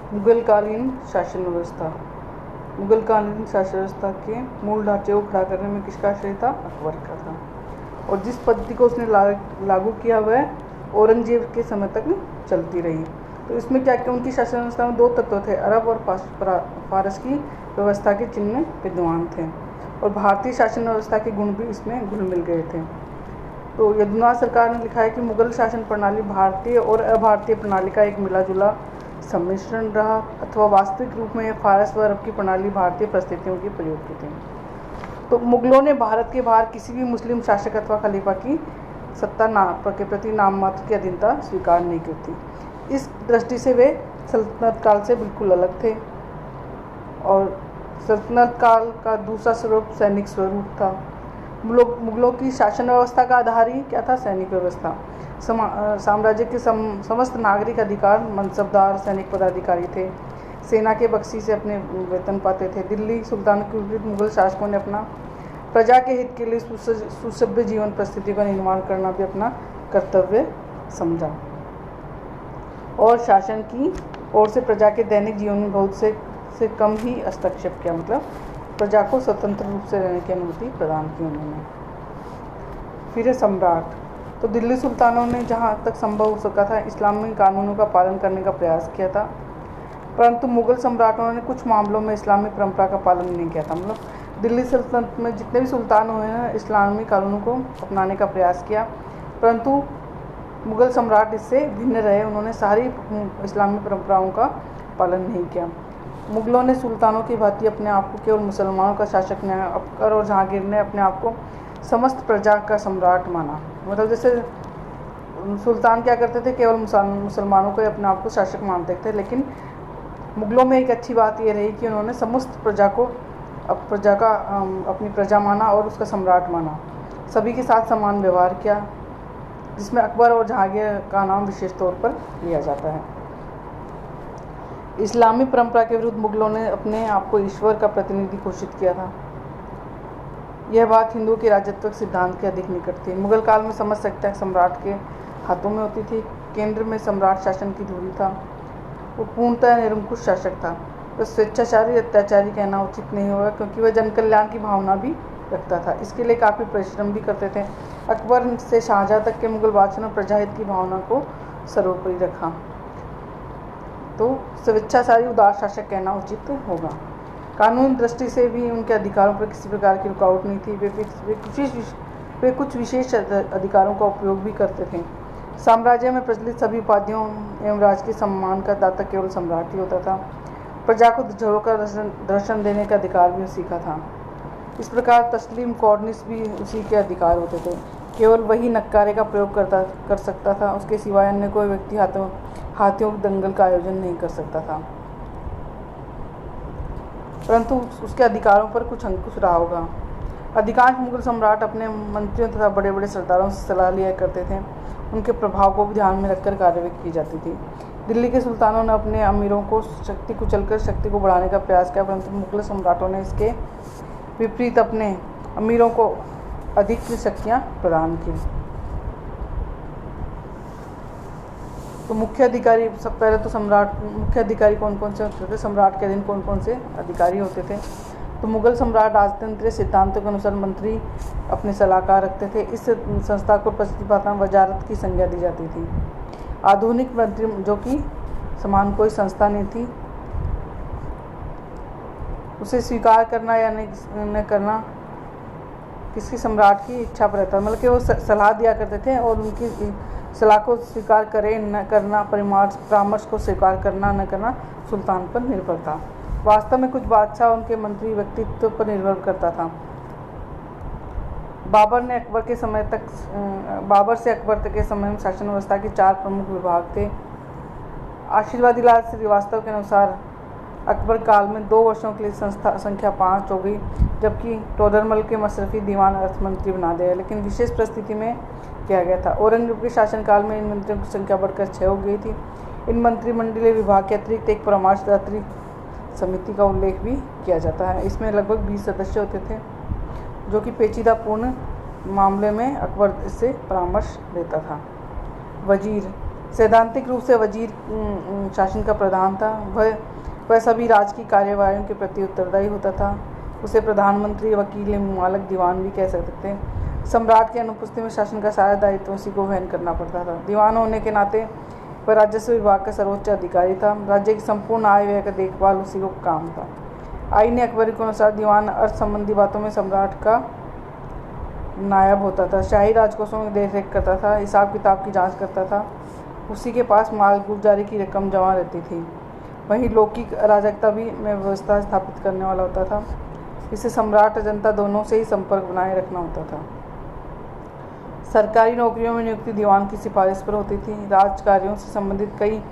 मुगलकालीन शासन व्यवस्था। मुगलकालीन शासन व्यवस्था के मूल ढांचे को खड़ा करने में किसका श्रेय था? अकबर का था। और जिस पद्धति को उसने लागू किया वह औरंगजेब के समय तक चलती रही। तो इसमें क्या कि उनकी शासन व्यवस्था में दो तत्व थे, अरब और फारस की व्यवस्था के चिन्ह विद्यमान थे और भारतीय शासन व्यवस्था के गुण भी इसमें घुल मिल गए थे। तो यदुनाथ सरकार ने लिखा है कि मुगल शासन प्रणाली भारतीय और अभारतीय प्रणाली का एक मिला जुला सम्मिश्रण रहा, अथवा वास्तविक रूप में फारस व अरब की प्रणाली भारतीय परिस्थितियों के प्रयोग की थी। तो मुगलों ने भारत के बाहर किसी भी मुस्लिम शासक अथवा खलीफा की सत्ता के प्रति नाम मात्र की अधीनता स्वीकार नहीं की थी। इस दृष्टि से वे सल्तनत काल से बिल्कुल अलग थे और सल्तनत काल का दूसरा स्वरूप सैनिक स्वरूप था। मुगलों की शासन व्यवस्था का आधार ही क्या था? सैनिक व्यवस्था। साम्राज्य के समस्त नागरिक अधिकार मनसबदार सैनिक पदाधिकारी थे, सेना के बख्शी से अपने वेतन पाते थे। दिल्ली सुल्तान के विपरीत मुगल शासकों ने अपना प्रजा के हित के लिए सुसभ्य जीवन परिस्थिति का निर्माण करना भी अपना कर्तव्य समझा और शासन की ओर से प्रजा के दैनिक जीवन में बहुत से कम ही हस्तक्षेप किया, मतलब प्रजा को स्वतंत्र रूप से रहने की अनुमति प्रदान की उन्होंने। फिर है सम्राट। तो दिल्ली सुल्तानों ने जहाँ तक संभव हो सका था इस्लामी कानूनों का पालन करने का प्रयास किया था, परंतु मुगल सम्राटों ने कुछ मामलों में इस्लामी परंपरा का पालन नहीं किया था। मतलब दिल्ली सल्तनत में जितने भी सुल्तान हुए हैं इस्लामी कानूनों को अपनाने का प्रयास किया, परंतु मुगल सम्राट इससे भिन्न रहे। उन्होंने सारी इस्लामी परंपराओं का पालन नहीं किया। मुगलों ने सुल्तानों की भांति अपने आप को केवल मुसलमानों का शासक नहीं, अकबर और जहांगीर ने अपने आप को समस्त प्रजा का सम्राट माना। मतलब जैसे सुल्तान क्या करते थे, केवल मुसलमानों को अपने आप को शासक मानते थे, लेकिन मुगलों में एक अच्छी बात यह रही कि उन्होंने समस्त प्रजा को अपनी प्रजा माना और उसका सम्राट माना। सभी के साथ समान व्यवहार किया, जिसमें अकबर और जहांगीर का नाम विशेष तौर पर लिया जाता है। इस्लामी परंपरा के विरुद्ध मुगलों ने अपने आप को ईश्वर का प्रतिनिधि घोषित किया था। यह बात हिंदुओं के राजत्व सिद्धांत के अधिक निकट थी। मुगल काल में समस्त सत्ता सम्राट के हाथों में होती थी। केंद्र में सम्राट शासन की धुरी था। वो पूर्णतः निरंकुश शासक था। वह स्वेच्छाचारी अत्याचारी कहना उचित नहीं होगा, क्योंकि वह जन कल्याण की भावना भी रखता था। इसके लिए काफ़ी परिश्रम भी करते थे। अकबर से शाहजहाँ तक के मुगल बादशाहों ने प्रजाहित की भावना को सर्वोपरि रखा। तो स्वेच्छाचारी उदार शासक कहना उचित होगा। कानूनी दृष्टि से भी उनके अधिकारों पर किसी प्रकार की रुकावट नहीं थी। वे कुछ विशेष अधिकारों का उपयोग भी करते थे। साम्राज्य में प्रचलित सभी उपाधियों एवं राजकीय सम्मान का दाता केवल सम्राट ही होता था। प्रजा को झरोका दर्शन देने का अधिकार भी सीखा था। इस प्रकार तस्लीम कॉर्निश भी उसी के अधिकार होते थे। केवल वही नक्कारे का प्रयोग कर सकता था, उसके सिवाय अन्य कोई व्यक्ति हाथियों के दंगल का आयोजन नहीं कर सकता था। परंतु उसके अधिकारों पर कुछ अंकुश रहा होगा। अधिकांश मुगल सम्राट अपने मंत्रियों तथा बड़े बड़े सरदारों से सलाह लिया करते थे। उनके प्रभाव को भी ध्यान में रखकर कार्यवाही की जाती थी। दिल्ली के सुल्तानों ने अपने अमीरों को शक्ति कुचलकर शक्ति को बढ़ाने का प्रयास किया, परंतु मुगल सम्राटों ने इसके विपरीत अपने अमीरों को अधिक शक्तियाँ प्रदान की। तो मुख्य अधिकारी, सब पहले तो मुख्य अधिकारी कौन कौन से होते थे? सम्राट के अधीन कौन कौन से अधिकारी होते थे? तो मुगल सम्राट राजतंत्रीय सिद्धांतों के अनुसार मंत्री अपने सलाहकार रखते थे। इस संस्था को प्रतिपादन वजारत की संज्ञा दी जाती थी। आधुनिक मंत्री, जो कि समान कोई संस्था नहीं थी, उसे स्वीकार करना या नहीं करना किसी सम्राट की इच्छा पर रहता। मतलब कि वो सलाह दिया करते थे और उनकी सलाह को स्वीकार करें न करना, परामर्श को स्वीकार करना न करना सुल्तान पर निर्भर था। वास्तव में कुछ बादशाह उनके मंत्री व्यक्तित्व पर निर्भर करता था। बाबर से अकबर तक के समय में शासन व्यवस्था के 4 प्रमुख विभाग थे। आशीर्वादी लाल श्रीवास्तव के अनुसार अकबर काल में 2 वर्षों के लिए संख्या 5 हो गई, जबकि टोडरमल के मशरफी दीवान अर्थमंत्री बना दिया, लेकिन विशेष परिस्थिति में किया गया था। औरंगजेब के शासनकाल में इन मंत्रियों की संख्या बढ़कर 6 हो गई थी। इन मंत्रिमंडलीय विभाग के अतिरिक्त एक परामर्शदात्री समिति का उल्लेख भी किया जाता है। इसमें लगभग 20 सदस्य होते थे, जो कि पेचीदा पूर्ण मामले में अकबर से परामर्श लेता था। वजीर सैद्धांतिक रूप से वजीर शासन का प्रधान था। वह सभी राज की कार्यवाहियों के प्रति उत्तरदायी होता था। उसे प्रधानमंत्री, वकील, मालक, दीवान भी कह सकते हैं। सम्राट की अनुपस्थिति में शासन का सारा दायित्व उसी को वहन करना पड़ता था। दीवान होने के नाते वह राजस्व विभाग का सर्वोच्च अधिकारी था। राज्य की संपूर्ण आय व्यय का देखभाल उसी को काम था। आईन अकबरी के अनुसार दीवान अर्थ संबंधी बातों में सम्राट का नायब होता था। शाही राजकोषों में देखरेख करता था, हिसाब किताब की जांच करता था। उसी के पास मालगुजारी की रकम जमा रहती थी। वहीं लौकिक अराजकता भी में व्यवस्था स्थापित करने वाला होता था। इसे सम्राट और जनता दोनों से ही संपर्क बनाए रखना होता था। सरकारी नौकरियों में नियुक्ति दीवान की सिफारिश पर होती थी। राज कार्यों से संबंधित कई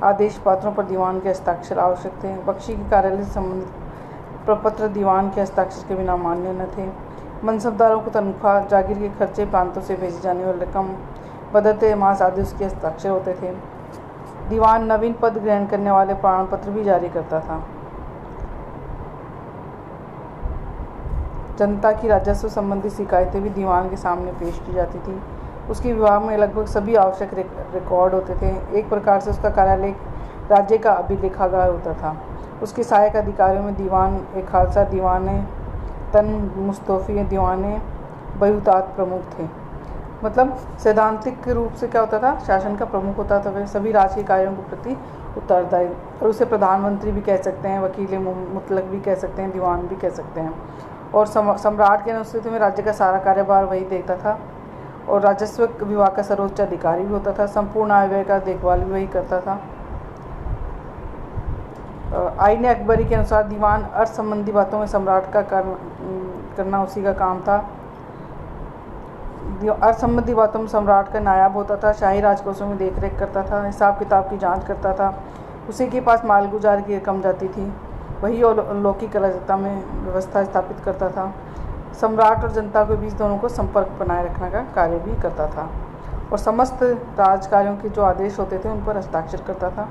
आदेश पत्रों पर दीवान के हस्ताक्षर आवश्यक थे। बख्शी के कार्यालय से संबंधित प्रपत्र दीवान के हस्ताक्षर के बिना मान्य न थे। मनसबदारों को तनख्वाह, जागीर के खर्चे, प्रांतों से भेजी जाने वाली रकम, बदलते मास आदि उसके हस्ताक्षर होते थे। दीवान नवीन पद ग्रहण करने वाले प्रमाण पत्र भी जारी करता था। जनता की राजस्व संबंधी शिकायतें भी दीवान के सामने पेश की जाती थी। उसके विभाग में लगभग सभी आवश्यक रिकॉर्ड होते थे। एक प्रकार से उसका कार्यालय राज्य का अभिलेखागार होता था। उसके सहायक अधिकारियों में दीवान ए खालसा, दीवान तन मुस्तौफी, दीवान बहुतात प्रमुख थे। मतलब सैद्धांतिक रूप से क्या होता था, शासन का प्रमुख होता था। वह सभी राजकीय कार्यों के प्रति उत्तरदायी, और उसे प्रधानमंत्री भी कह सकते हैं, वकील मुतलक भी कह सकते हैं, दीवान भी कह सकते हैं। और सम्राट के अनुपस्थिति में राज्य का सारा कार्यभार वही देखता था और राजस्व विभाग का सर्वोच्च अधिकारी भी होता था। संपूर्ण आय व्यय का देखभाल भी वही करता था। आईन अकबरी के अनुसार दीवान अर्थ संबंधी बातों में सम्राट का करना उसी का काम था। अर्थ संबंधी बातों में सम्राट का नायब होता था। शाही राजकोषों में देखरेख करता था, हिसाब किताब की जांच करता था। उसी के पास मालगुजार की रकम जाती थी। वही लौकिक अराजकता में व्यवस्था स्थापित करता था। सम्राट और जनता के बीच दोनों को संपर्क बनाए रखने का कार्य भी करता था और समस्त राजकार्यों के जो आदेश होते थे उन पर हस्ताक्षर करता था।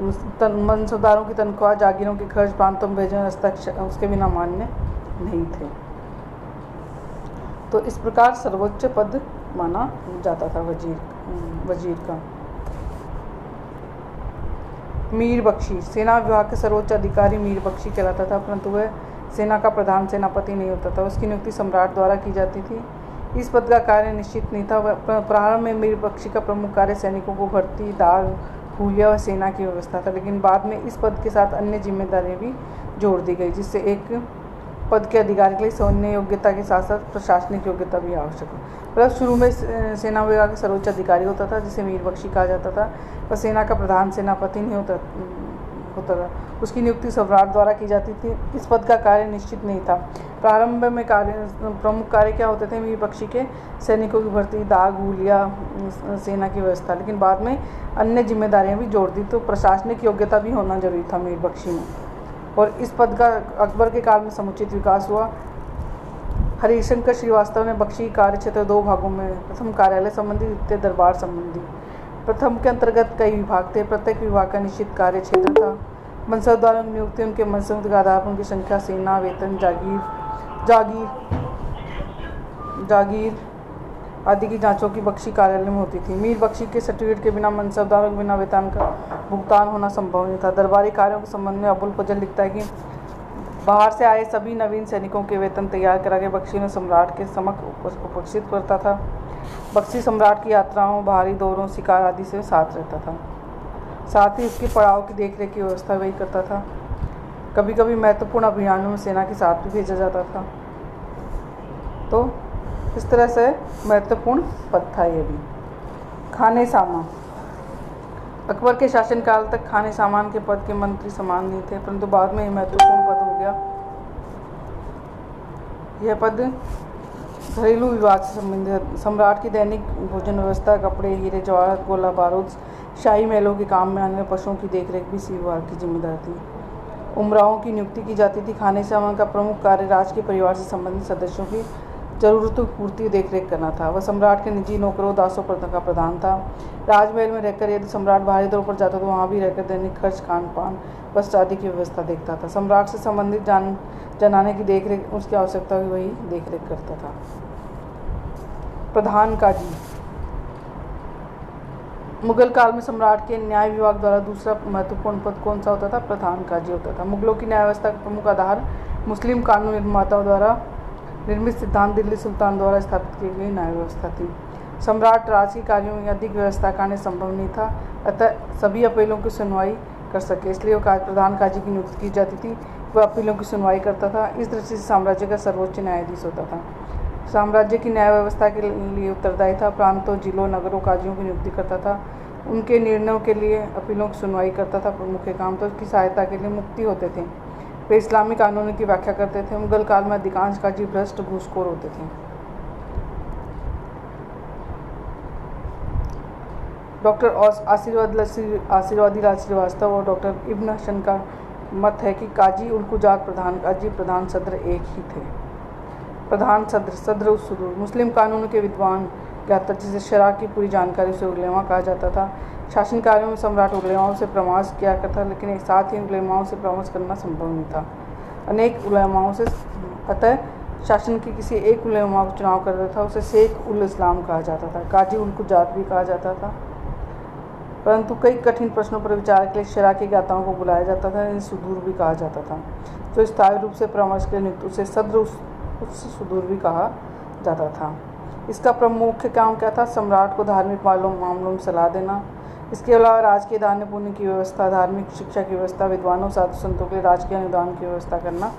मनसबदारों की तनख्वाह, जागीरों के खर्च, प्रांतों में भेजने हस्ताक्षर उसके बिना मान्य नहीं थे। तो इस प्रकार सर्वोच्च पद माना जाता था वजीर का। मीर बख्शी सेना विभाग का सर्वोच्च अधिकारी मीर बख्शी कहलाता था, परंतु वह सेना का प्रधान सेनापति नहीं होता था। उसकी नियुक्ति सम्राट द्वारा की जाती थी। इस पद का कार्य निश्चित नहीं था। प्रारंभ में मीर बख्शी का प्रमुख कार्य सैनिकों को भर्ती, दाग, हुलिया व सेना की व्यवस्था था, लेकिन बाद में इस पद के साथ अन्य जिम्मेदारियां भी जोड़ दी गई, जिससे एक पद के अधिकारी के लिए सैन्य योग्यता के साथ साथ प्रशासनिक योग्यता भी आवश्यक है। मतलब शुरू में सेना विभाग का सर्वोच्च अधिकारी होता था, जिसे मीर बख्शी कहा जाता था। वह सेना का प्रधान सेनापति नहीं होता था। उसकी नियुक्ति सम्राट द्वारा की जाती थी। इस पद का कार्य निश्चित नहीं था। प्रारंभ में प्रमुख कार्य क्या होते थे मीर बख्शी के, सैनिकों की भर्ती, दाग, हुलिया, सेना की व्यवस्था, लेकिन बाद में अन्य जिम्मेदारियां भी जोड़ दी, तो प्रशासनिक योग्यता भी होना जरूरी था मीर बख्शी में। और इस पद का अकबर के काल में समुचित विकास हुआ। हरिशंकर श्रीवास्तव ने बख्शी कार्य क्षेत्र दो भागों में, प्रथम कार्यालय संबंधी, द्वितीय दरबार संबंधी। प्रथम के अंतर्गत कई विभाग थे। प्रत्येक विभाग का निश्चित कार्य क्षेत्र था। मनसबदारों की नियुक्ति उनके मनसब के आधार पर उनकी संख्या, सेना, वेतन, जागीर आदि की जांचों की बख्शी कार्यालय में होती थी। मीर बख्शी के सर्टिफिकेट के बिना मनसबदारों के बिना वेतन का भुगतान होना संभव नहीं था। दरबारी कार्यों के संबंध में अबुल फजल लिखता है कि बाहर से आए सभी नवीन सैनिकों के वेतन तैयार करा के बख्शी ने सम्राट के समक्ष उपस्थित करता था। बख्शी सम्राट की यात्राओं, बाहरी दौरों, शिकार आदि से साथ रहता था। साथ ही उसके पड़ाव की देखरेख की व्यवस्था वही करता था। कभी कभी महत्वपूर्ण अभियानों में सेना के साथ भी भेजा जाता था। तो इस तरह से महत्वपूर्ण पद था ये भी। खाने सामान। अकबर के शासनकाल तक खाने सामान के पद के मंत्री समान नहीं थे, परंतु बाद में ये महत्वपूर्ण पद हो गया। यह पद घरेलू विभाग से संबंधित सम्राट की दैनिक भोजन व्यवस्था, कपड़े, हीरे जवाहरात, गोला बारूद, शाही महलों के काम में आने वाले पशुओं की देखरेख भी इसी विभाग की जिम्मेदारी थी। उमराओं की नियुक्ति की जाती थी। खाने सामान का प्रमुख कार्य राज के परिवार से संबंधित सदस्यों की जरूरतों की पूर्ति देखरेख करना था। वह सम्राट के निजी नौकरों, दासों का प्रधान था। राजमहल में रहकर यदि सम्राट बाहरी दौर पर जाता तो वहाँ भी रहकर दैनिक खर्च, खान पान, वस्त्र आदि की व्यवस्था देखता था। सम्राट से संबंधित जनाने की देखरेख, उसकी आवश्यकता की वही देखरेख करता था। प्रधान काजी। मुगल काल में सम्राट के न्याय विभाग द्वारा दूसरा महत्वपूर्ण पद कौन सा होता था? प्रधान काजी होता था। मुगलों की न्याय व्यवस्था का प्रमुख आधार मुस्लिम कानून निर्माताओं द्वारा निर्मित सिद्धांत दिल्ली सुल्तान द्वारा स्थापित की गई न्याय व्यवस्था थी। सम्राट राजकीय कार्यों में अधिक व्यवस्था करने संभव नहीं था, अतः सभी अपीलों की सुनवाई कर सके, इसलिए प्रधान काजी की नियुक्ति की जाती थी। वह अपीलों की सुनवाई करता था। इस दृष्टि से साम्राज्य का सर्वोच्च न्यायाधीश होता था। साम्राज्य की न्याय व्यवस्था के लिए उत्तरदायी था। प्रांतों, जिलों, नगरों, काजियों की नियुक्ति करता था। उनके निर्णयों के लिए अपीलों की सुनवाई करता था। मुख्य काम तो उसकी सहायता के लिए मुक्ति होते थे। वे इस्लामी कानूनों की व्याख्या करते थे। मुगल काल में अधिकांश काजी भ्रष्ट घूसखोर होते थे। डॉक्टर आशीर्वादी लाल श्रीवास्तव और डॉक्टर इब्न हसन का मत है कि काजी उल-कुजात, प्रधान काजी, प्रधान सद्र एक ही थे। प्रधान सद्र उस सुदूर मुस्लिम कानूनों के विद्वान ज्ञाता, जिसे शरा की पूरी जानकारी से उलेमा कहा जाता था। शासन कार्यों में सम्राट उलेमाओं से परामर्श किया करता, लेकिन एक साथ ही उलेमाओं से परामर्श करना संभव नहीं था। अनेक उलेमाओं से, अतः शासन के किसी एक उलेमा को चुनाव करता था। उसे शेख उल इस्लाम कहा जाता था। काजी उल-कुजात भी कहा जाता था। परंतु कई कठिन प्रश्नों पर विचार के लिए शरा के ज्ञाताओं को बुलाया जाता था। इन्हें सुदूर भी कहा जाता था। जो स्थायी रूप से परामर्श के लिए नियुक्त, उसे सद्र उस सुदूर भी कहा जाता था। इसका प्रमुख काम क्या था? सम्राट को धार्मिक मामलों में सलाह देना। इसके अलावा राजकीय दान पुण्य की व्यवस्था, धार्मिक शिक्षा की व्यवस्था, विद्वानों, साधु संतों के लिए राजकीय अनुदान की व्यवस्था करना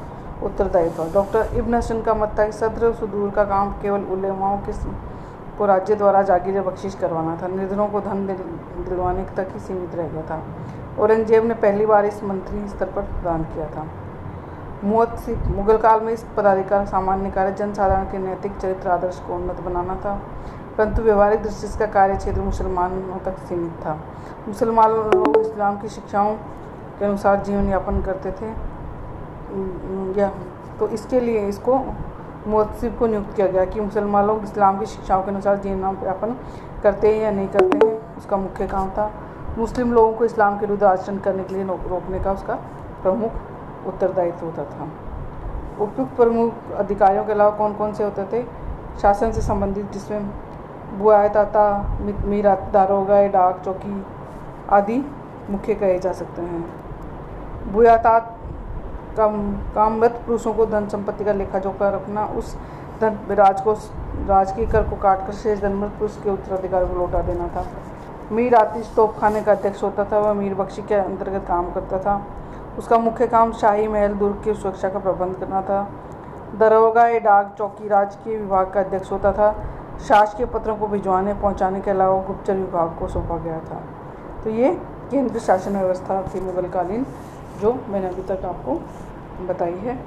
उत्तरदायी था। डॉक्टर इब्न हसन का मत था कि सद्र सुदूर का काम केवल उलेमाओं को राज्य द्वारा जागीर बख्शिश करवाना था। निर्धनों को धन दिलवाने तक ही सीमित रह गया था। औरंगजेब ने पहली बार इस मंत्री स्तर पर प्रदान किया था। मुअत्तिसिब मुगल काल में इस पदाधिकारी का सामान्य कार्य जनसाधारण के नैतिक चरित्र आदर्श को उन्नत बनाना था, परंतु व्यवहारिक दृष्टि से इसका कार्य क्षेत्र मुसलमानों तक सीमित था। मुसलमान लोग इस्लाम की शिक्षाओं के अनुसार जीवन यापन करते थे, तो इसके लिए इसको मुअत्तिसिब को नियुक्त किया गया कि मुसलमान लोग इस्लाम की शिक्षाओं के अनुसार जीवन यापन करते हैं या नहीं करते हैं। उसका मुख्य काम था मुस्लिम लोगों को इस्लाम के विरुद्ध आचरण करने के लिए रोकने का उसका प्रमुख उत्तरदायित्व होता था। उपयुक्त प्रमुख अधिकारियों के अलावा कौन कौन से होते थे? शासन से संबंधित, जिसमें बुआयताता, मीरा, दारोगा, डाक, चौकी आदि मुख्य कहे जा सकते हैं। बुआयतात का मृत पुरुषों को धन संपत्ति का लेखा जोखा रखना, उस धन राजकीय कर को काटकर शेष धन मृत पुरुष के उत्तराधिकारी को लौटा देना था। मीर आतिश तोपखाने का अध्यक्ष होता था। वह मीर बख्शी के अंतर्गत काम करता था। उसका मुख्य काम शाही महल दुर्ग की सुरक्षा का प्रबंध करना था। दरोगा डाक चौकी राजकीय विभाग का अध्यक्ष होता था। शासकीय पत्रों को भिजवाने पहुंचाने के अलावा गुप्तचर विभाग को सौंपा गया था। तो ये केंद्र शासन व्यवस्था थी मुगल कालीन, जो मैंने अभी तक आपको बताई है।